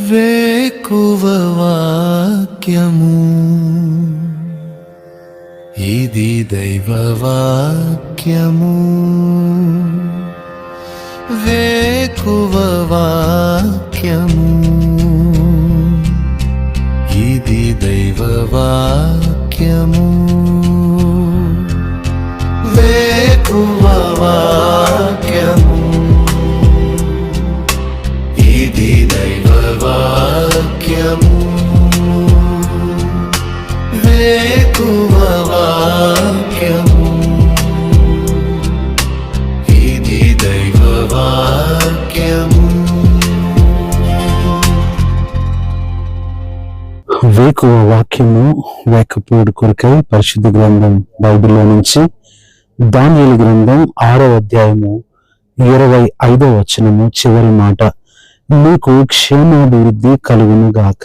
వేకువ వాక్యము ఇది దైవ వాక్యము. వేకువ వాక్యము ఇది దైవ వాక్యము. వేకువ వాక్యము ఇది దైవ వాక్యము. వేకువ వాక్యము ఇది దైవ వాక్యము. వేకువ వాక్యము వేకపోడు కొరకై పరిశుద్ధ గ్రంథం బైబిల్లో నుంచి దానియేలు గ్రంథం 6వ అధ్యాయము 25వ వచనము చివరి మాట, నీకు క్షేమాభివృద్ధి కలుగును గాక.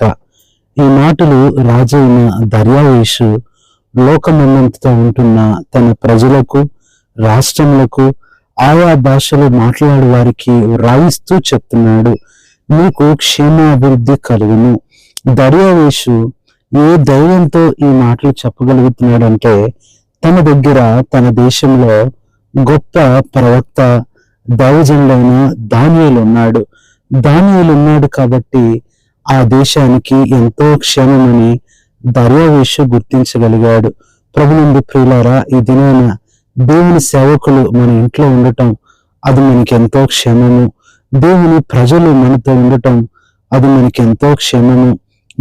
ఈ మాటలు రాజైన దర్యావేషు లోకమందంతటా ఉంటున్న తన ప్రజలకు, రాష్ట్రములకు, ఆయా భాషలు మాట్లాడే వారికి రాయిస్తూ చెప్తున్నాడు, నీకు క్షేమాభివృద్ధి కలుగును. దర్యావేషు ఏ ధైర్యంతో ఈ మాటలు చెప్పగలుగుతున్నాడంటే, తన దగ్గర తన దేశంలో గొప్ప ప్రవక్త దైవజనుడైన దానియేలు ఉన్నాడు. దానియేలు ఉన్నాడు కాబట్టి ఆ దేశానికి ఎంతో క్షేమమని దర్యావేషు గుర్తించగలిగాడు. ప్రభునందు ప్రియులారా, ఈ దినాన దేవుని సేవకులు మన ఇంట్లో ఉండటం అది మనకి ఎంతో క్షేమము. దేవుని ప్రజలు మనతో ఉండటం అది మనకి ఎంతో క్షేమము.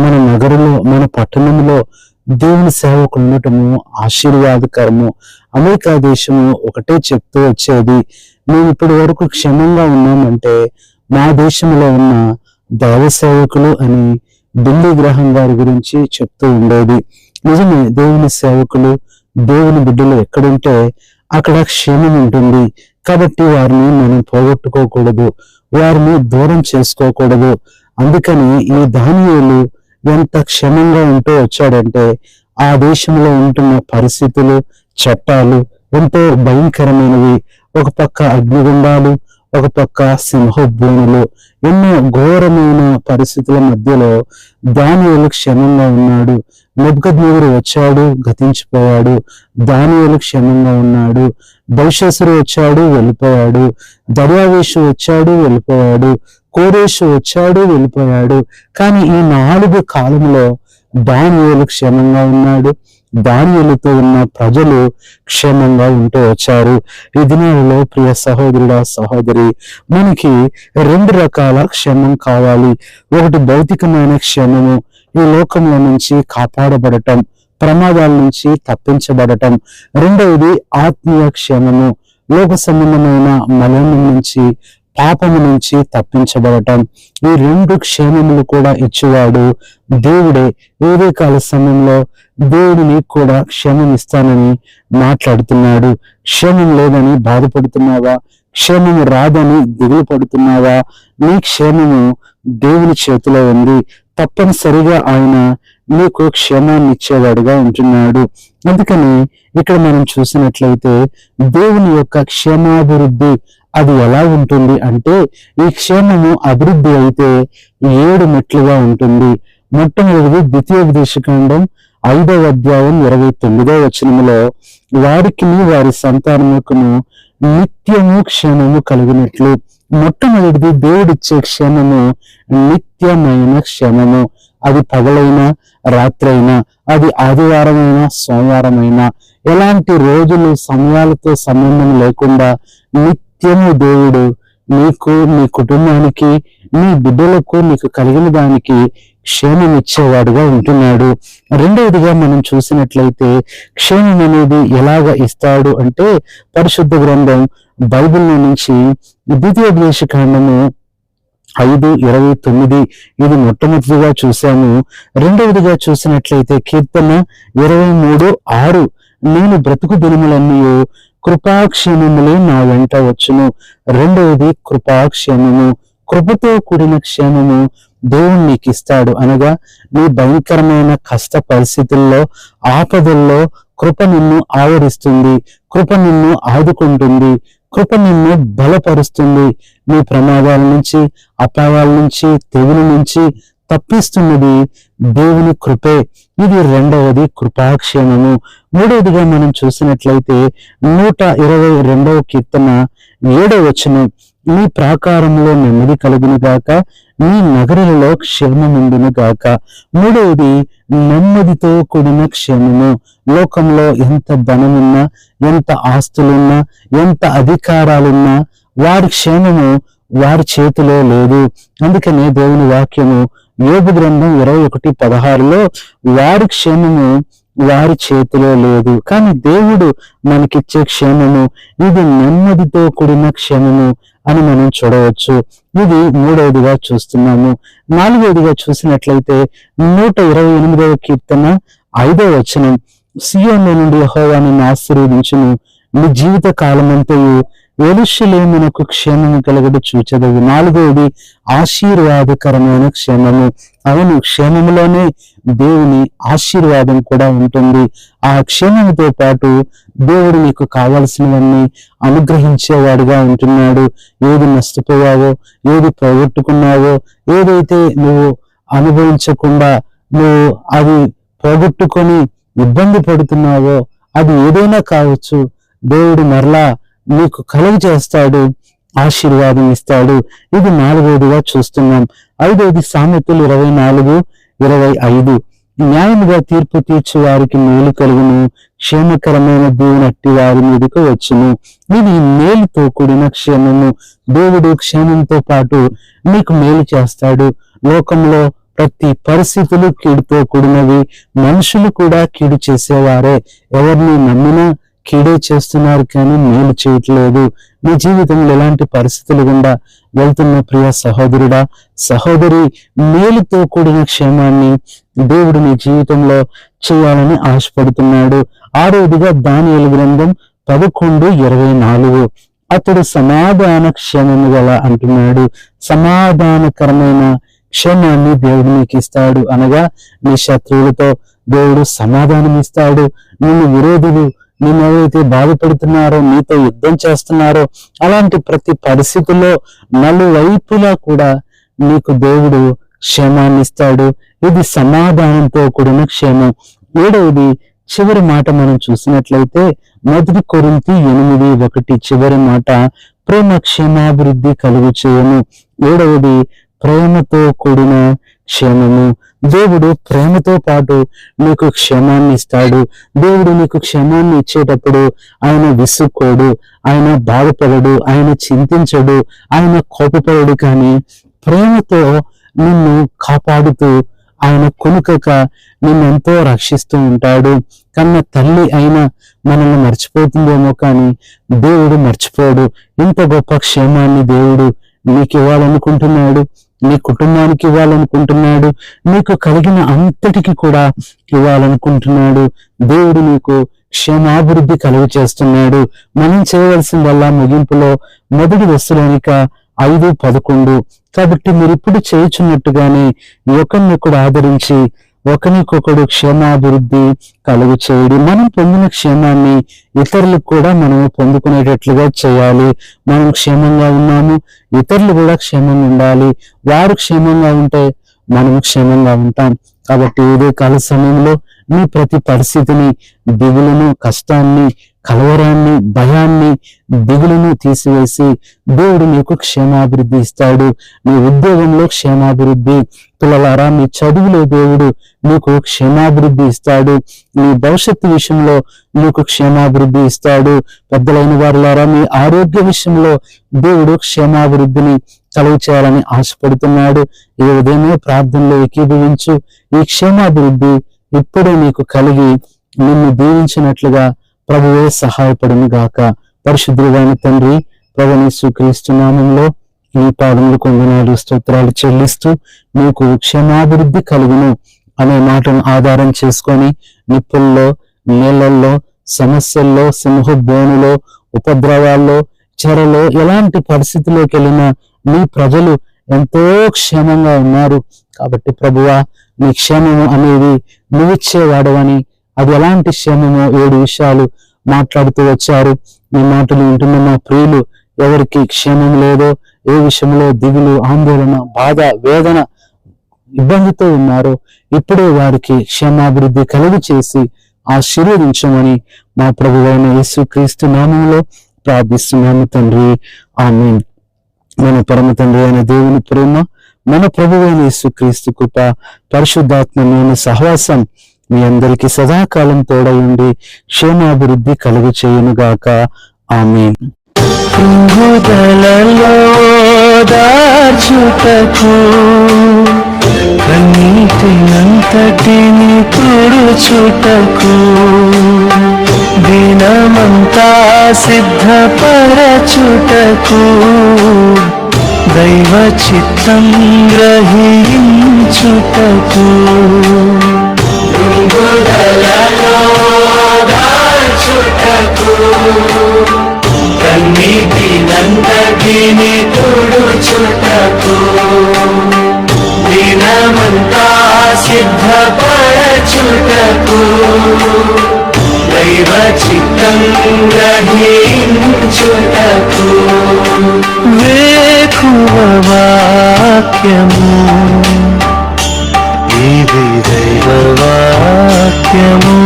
మన నగరంలో, మన పట్టణంలో దేవుని సేవకులు ఉండటము ఆశీర్వాదకరము. అమెరికా దేశము ఒకటే చెప్తూ వచ్చేది, మేము ఇప్పటి వరకు క్షేమంగా ఉన్నామంటే మా దేశంలో ఉన్న దైవ సేవకులు అని బిల్లీ గ్రహం గారి గురించి చెప్తూ ఉండేది. నిజమే, దేవుని సేవకులు, దేవుని బిడ్డలు ఎక్కడుంటే అక్కడ క్షేమం ఉంటుంది. కాబట్టి వారిని మనం పోగొట్టుకోకూడదు, వారిని దూరం చేసుకోకూడదు. అందుకని ఈ దానియేలు ఎంత క్షేమంగా ఉంటూ వచ్చాడంటే, ఆ దేశంలో ఉంటున్న పరిస్థితులు, చట్టాలు ఎంతో భయంకరమైనవి. ఒక పక్క అగ్నిగుండాలు, ఒక పక్క సింహోద్భూములు, ఎన్నో ఘోరమైన పరిస్థితుల మధ్యలో దానియేలు క్షేమంగా ఉన్నాడు. నెబుకద్నెజరు వచ్చాడు, గతించిపోయాడు. దానియేలు క్షేమంగా ఉన్నాడు. బెల్షస్సరు వచ్చాడు, వెళ్ళిపోయాడు. దర్యావేషు వచ్చాడు, వెళ్ళిపోయాడు. కోరేషు వచ్చాడు, వెళ్ళిపోయాడు. కానీ ఈ 4 కాలంలో దానియేలు క్షేమంగా ఉన్నాడు. దానియేలుతో ఉన్న ప్రజలు క్షేమంగా ఉంటూ వచ్చారు. ఈ దినాలలో ప్రియ సహోదరుడా, సహోదరి, మనకి 2 రకాల క్షేమం కావాలి. ఒకటి భౌతికమైన క్షేమము, ఈ లోకంలో నుంచి కాపాడబడటం, ప్రమాదాల నుంచి తప్పించబడటం. రెండవది ఆత్మీయ క్షేమము, లోక సంబంధమైన మలినం నుంచి, పాపము నుంచి తప్పించబడటం. ఈ 2 క్షేమములు కూడా ఇచ్చేవాడు దేవుడే. ఏదే కాల సమయంలో దేవుడు నీకు కూడా క్షేమం ఇస్తానని మాట్లాడుతున్నాడు. క్షేమం లేదని బాధపడుతున్నావా? క్షేమము రాదని దిగులు పడుతున్నావా? నీ క్షేమము దేవుని చేతిలో ఉంది. తప్పనిసరిగా ఆయన నీకు క్షేమాన్ని ఇచ్చేవాడుగా ఉంటున్నాడు. అందుకని ఇక్కడ మనం చూసినట్లయితే దేవుని యొక్క క్షేమాభివృద్ధి అది ఎలా ఉంటుంది అంటే, ఈ క్షేమము అభివృద్ధి అయితే 7 మెట్లుగా ఉంటుంది. మొట్టమొదటిది ద్వితీయోపదేశకాండం 5వ అధ్యాయం 29వ వచనములో, వారికి వారి సంతానముకును నిత్యము క్షేమము కలిగినట్లు. మొట్టమొదటిది దేవుడిచ్చే క్షేమము నిత్యమైన క్షేమము. అది పగలైనా రాత్రైనా, అది ఆదివారమైనా సోమవారమైనా, ఎలాంటి రోజులు సమయాలతో సంబంధం లేకుండా నిత్యము దేవుడు నీకు, నీ కుటుంబానికి, నీ బిడ్డలకు, నీకు కలిగిన దానికి క్షేమం ఇచ్చేవాడుగా ఉంటున్నాడు. రెండవదిగా మనం చూసినట్లయితే క్షేమం అనేది ఎలాగ ఇస్తాడు అంటే, పరిశుద్ధ గ్రంథం బైబిల్లో నుంచి ద్వితీయోపదేశకాండము 5:29 ఇది మొట్టమొదటిగా చూసాము. రెండవదిగా చూసినట్లయితే కీర్తన 23:6, నేను బ్రతుకు దినములన్నీ కృపాక్షేమములే నా వెంట వచ్చును. రెండవది కృపాక్షేమము, కృపతో కూడిన క్షేమము దేవుడు నీకు ఇస్తాడు. అనగా నీ భయంకరమైన కష్ట పరిస్థితుల్లో, ఆపదల్లో కృప నిన్ను ఆవరిస్తుంది, కృప నిన్ను ఆదుకుంటుంది, కృప నిన్ను బలపరుస్తుంది. నీ ప్రమాదాల నుంచి, అపాయాల నుంచి, తెగుల నుంచి తప్పిస్తున్నది దేవుని కృపే. ఇది రెండవది కృపాక్షేమము. మూడవదిగా మనం చూసినట్లయితే 122వ కీర్తన 7వ వచనం, నీ ప్రాకారంలో నెమ్మది కలుగును గాక, నీ నగరులలో క్షేమముండును గాక. మూడవది నెమ్మదితో కూడిన క్షేమము. లోకంలో ఎంత ధనమున్నా, ఎంత ఆస్తులున్నా, ఎంత అధికారాలున్నా వారి క్షేమము వారి చేతిలో లేదు. అందుకనే దేవుని వాక్యము యోబు గ్రంథం 21:16లో వారి క్షేమము వారి చేతిలో లేదు, కానీ దేవుడు మనకిచ్చే క్షేమము ఇది నెమ్మదితో కూడిన క్షేమము అని మనం చూడవచ్చు. ఇది మూడవదిగా చూస్తున్నాము. నాలుగవదిగా చూసినట్లయితే 128వ కీర్తన 5వ వచనం, సియోను నుండి యెహోవా నిన్ను ఆశీర్వదించును, నీ జీవిత కాలమంతయు యెరూషలేమునకు క్షేమము కలుగుట చూచెదవు. నాలుగవది ఆశీర్వాదకరమైన క్షేమము. అవును, క్షేమములోనే దేవుని ఆశీర్వాదం కూడా ఉంటుంది. ఆ క్షేమముతో పాటు దేవుడు నీకు కావలసినవన్నీ అనుగ్రహించేవాడుగా ఉంటున్నాడు. ఏది నష్టపోయావో, ఏది పోగొట్టుకున్నావో, ఏదైతే నువ్వు అనుభవించకుండా నువ్వు అది పోగొట్టుకొని ఇబ్బంది పడుతున్నావో, అది ఏదైనా కావచ్చు, దేవుడు మరలా నీకు కలుగు చేస్తాడు, ఆశీర్వాదం ఇస్తాడు. ఇది నాలుగవదిగా చూస్తున్నాం. ఐదవది సామెతలు 24:25, న్యాయముగా తీర్పు తీర్చు వారికి మేలు కలుగును, క్షేమకరమైన దేవుని అట్టి వారి మీదకు వచ్చును. ఇది మేలుతో కూడిన క్షేమము. దేవుడు క్షేమంతో పాటు నీకు మేలు చేస్తాడు. లోకంలో ప్రతి పరిస్థితులు కీడుతో కూడినవి. మనుషులు కూడా కీడు చేసేవారే. ఎవరిని నమ్మినా కీడే చేస్తున్నారు, కానీ మేలు చేయట్లేదు. నీ జీవితంలో ఎలాంటి పరిస్థితులు గుండా వెళ్తున్న ప్రియ సహోదరుడా, సహోదరి, మేలుతో కూడిన క్షేమాన్ని దేవుడు నీ జీవితంలో చేయాలని ఆశపడుతున్నాడు. ఆరవదిగా దానియేలు గ్రంథం 11:24, అతడు సమాధాన క్షేమము గల అంటున్నాడు. సమాధానకరమైన క్షేమాన్ని దేవుడు నీకు ఇస్తాడు. అనగా నీ శత్రువులతో దేవుడు సమాధానం ఇస్తాడు. నిన్ను విరోధులు నిన్ను ఏవైతే బాధపడుతున్నారో, నీతో యుద్ధం చేస్తున్నారో, అలాంటి ప్రతి పరిస్థితుల్లో నలువైపులా కూడా నీకు దేవుడు క్షేమాన్ని ఇస్తాడు. ఇది సమాధానంతో కూడిన క్షేమం. ఏడవది చివరి మాట మనం చూసినట్లయితే 1 కొరింథీ 8:1 చివరి మాట, ప్రేమ క్షేమాభివృద్ధి కలుగు చేయను. ఏడవది ప్రేమతో కూడిన క్షేమము. దేవుడు ప్రేమతో పాటు నీకు క్షేమాన్ని ఇస్తాడు. దేవుడు నీకు క్షేమాన్ని ఇచ్చేటప్పుడు ఆయన విసుక్కోడు, ఆయన బాధపడడు, ఆయన చింతించడు, ఆయన కోపపడడు, కానీ ప్రేమతో నిన్ను కాపాడుతూ ఆయన కొనుకక నిన్నెంతో రక్షిస్తూ ఉంటాడు. కన్న తల్లి అయినా మనల్ని మర్చిపోతుందేమో, కానీ దేవుడు మర్చిపోడు. ఇంత గొప్ప క్షేమాన్ని దేవుడు నీకు ఇవ్వాలనుకుంటున్నాడు, నీ కుటుంబానికి ఇవ్వాలనుకుంటున్నాడు, నీకు కలిగిన అంతటికి కూడా ఇవ్వాలనుకుంటున్నాడు. దేవుడు నీకు క్షేమాభివృద్ధి కలుగు చేస్తున్నాడు. మనం చేయవలసిందల్లా ముగింపులో 1 తెస్సలోనిక 5:11, కాబట్టి మీరు ఇప్పుడు చేయుచున్నట్టుగానే ఒకరినొకడు ఆదరించి ఒకరికొకడు క్షేమాభివృద్ధి కలుగు చేయడి. మనం పొందిన క్షేమాన్ని ఇతరులకు కూడా మనం పొందుకునేటట్లుగా చేయాలి. మనం క్షేమంగా ఉన్నాము, ఇతరులు కూడా క్షేమంగా ఉండాలి. వారు క్షేమంగా ఉంటే మనం క్షేమంగా ఉంటాం. కాబట్టి ఇదే కాల సమయంలో నీ ప్రతి పరిస్థితిని, దిగులును, కష్టాన్ని, కలవరాన్ని, భయాన్ని, దిగులును తీసివేసి దేవుడు నీకు క్షేమాభివృద్ధి ఇస్తాడు. నీ ఉద్యోగంలో క్షేమాభివృద్ధి, పిల్లలారా నీ చదువులో దేవుడు నీకు క్షేమాభివృద్ధి ఇస్తాడు. నీ భవిష్యత్తు విషయంలో నీకు క్షేమాభివృద్ధి ఇస్తాడు. పెద్దలైన వారులారా మీ ఆరోగ్య విషయంలో దేవుడు క్షేమాభివృద్ధిని కలుగు చేయాలని ఆశపడుతున్నాడు. ఈ ఉదయమే ప్రార్థనలో ఏకీభవించు. ఈ క్షేమాభివృద్ధి ఇప్పుడే నీకు కలిగి నిన్ను దీవించినట్లుగా ప్రభువే సహాయపడును గాక. పరిశుద్ధుడైన తండ్రి, ప్రభువైన యేసుక్రీస్తు నామములో నీ పాదములకు వందనాలు, స్తోత్రాలు చెల్లిస్తూ నీకు క్షేమాభివృద్ధి కలుగును అనే మాటను ఆధారం చేసుకొని నిప్పుల్లో, నీళ్లల్లో, సమస్యల్లో, సింహబోనులో, ఉపద్రవాల్లో, చెరలో, ఎలాంటి పరిస్థితిలోకి వెళ్ళినా నీ ప్రజలు ఎంతో క్షేమంగా ఉన్నారు. కాబట్టి ప్రభువా, నీ క్షేమము అనేది నువ్విచ్చేవాడవని, అది ఎలాంటి క్షేమమో 7 విషయాలు మాట్లాడుతూ వచ్చారు. నీ మాటలు వింటున్న మా ప్రియులు ఎవరికి క్షేమం లేదో, ఏ విషయంలో దిగులు, ఆందోళన, బాధ, వేదన, ఇబ్బందితో ఉన్నారో ఇప్పుడే వారికి క్షేమాభివృద్ధి కలుగు చేసి ఆశీర్వదించమని మా ప్రభువైన యేసుక్రీస్తు నామములో ప్రార్థిస్తున్నాము తండ్రి. ఆమేన్. మన పరమ తండ్రి అయిన దేవుని ప్రేమ, మన ప్రభువైన యేసుక్రీస్తు కృప, పరిశుద్ధాత్మ సహవాసం మీ అందరికీ సదాకాలం తోడయుండి క్షేమాభివృద్ధి కలుగు చేయునుగాక. ఆమేన్. కృంగుదలలో దాచుటకు కన్నీటినంతటిని తుడుచుటకు దినమంతా సిద్ధపరచుటకు దైవ చిత్తం గ్రహించుటకు కన్నీటినంతటిని తుడుచుటకు దినమంతా సిద్ధపరచుటకు దైవ చిత్తం గ్రహించుటకు వేకువ వాక్యము, ఇది దైవ వాక్యము.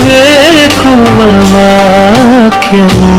వేకువ వాక్యము,